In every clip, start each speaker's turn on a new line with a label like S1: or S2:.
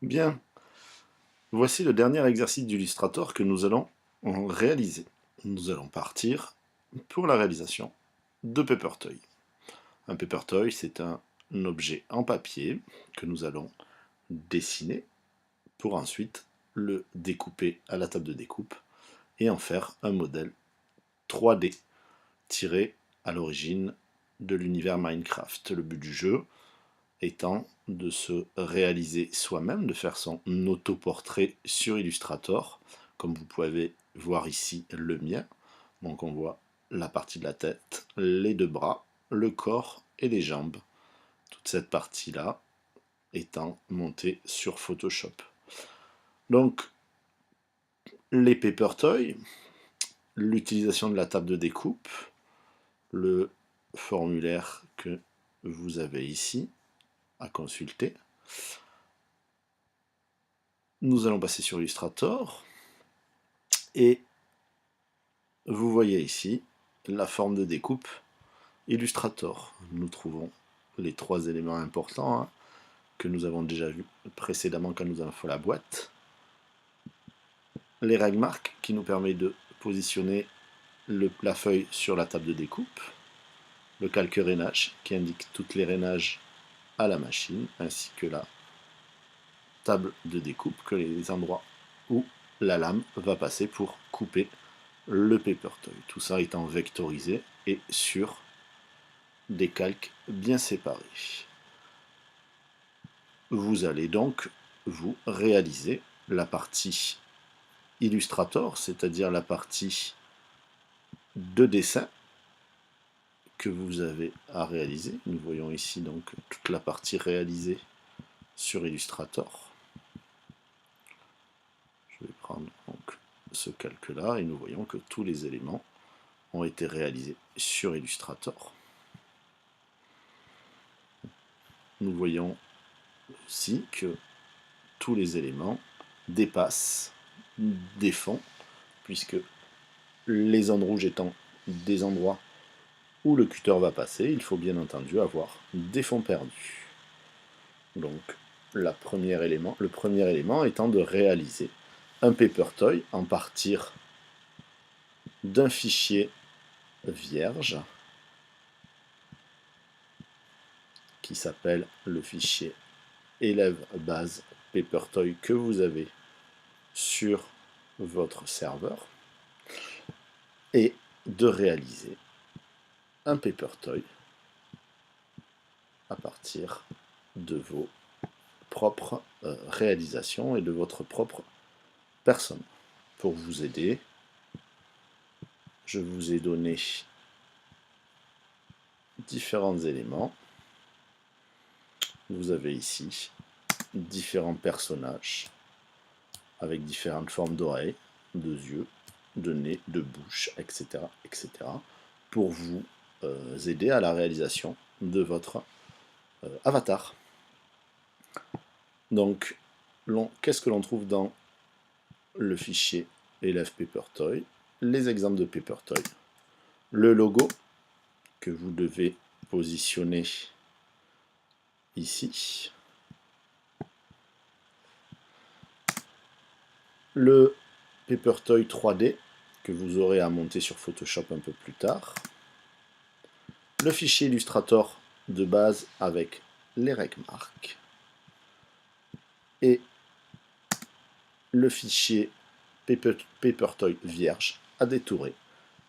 S1: Bien, voici le dernier exercice d'Illustrator que nous allons réaliser. Nous allons partir pour la réalisation de Paper Toy. Un Paper Toy, c'est un objet en papier que nous allons dessiner pour ensuite le découper à la table de découpe et en faire un modèle 3D tiré à l'origine de l'univers Minecraft. Le but du jeu étant de se réaliser soi-même, de faire son autoportrait sur Illustrator, comme vous pouvez voir ici le mien. Donc on voit la partie de la tête, les deux bras, le corps et les jambes. Toute cette partie-là étant montée sur Photoshop. Donc les Paper Toys, l'utilisation de la table de découpe, le formulaire que vous avez ici à consulter. Nous allons passer sur Illustrator et vous voyez ici la forme de découpe Illustrator. Nous trouvons les trois éléments importants que nous avons déjà vus précédemment quand nous avons fait la boîte. Les règles marques qui nous permettent de positionner la feuille sur la table de découpe. Le calque rainage qui indique toutes les rainages à la machine, ainsi que la table de découpe, que les endroits où la lame va passer pour couper le Paper Toy. Tout ça étant vectorisé et sur des calques bien séparés. Vous allez donc vous réaliser la partie Illustrator, c'est-à-dire la partie de dessin que vous avez à réaliser. Nous voyons ici donc toute la partie réalisée sur Illustrator. Je vais prendre donc ce calque-là et nous voyons que tous les éléments ont été réalisés sur Illustrator. Nous voyons aussi que tous les éléments dépassent des fonds, puisque les zones rouges étant des endroits où le cutter va passer, il faut bien entendu avoir des fonds perdus. Donc le premier élément étant de réaliser un Paper Toy en partir d'un fichier vierge qui s'appelle le fichier élève base Paper Toy que vous avez sur votre serveur et de réaliser un Paper Toy à partir de vos propres réalisations et de votre propre personne. Pour vous aider, je vous ai donné différents éléments. Vous avez ici différents personnages avec différentes formes d'oreilles, de yeux, de nez, de bouche, etc., etc., pour vous aider à la réalisation de votre avatar. Donc, qu'est-ce que l'on trouve dans le fichier élève Paper Toy? Les exemples de Paper Toy, le logo que vous devez positionner ici, le Paper Toy 3D que vous aurez à monter sur Photoshop un peu plus tard, le fichier Illustrator de base avec les règles marques et le fichier Paper Toy vierge à détourer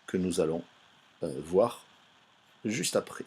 S1: que nous allons voir juste après.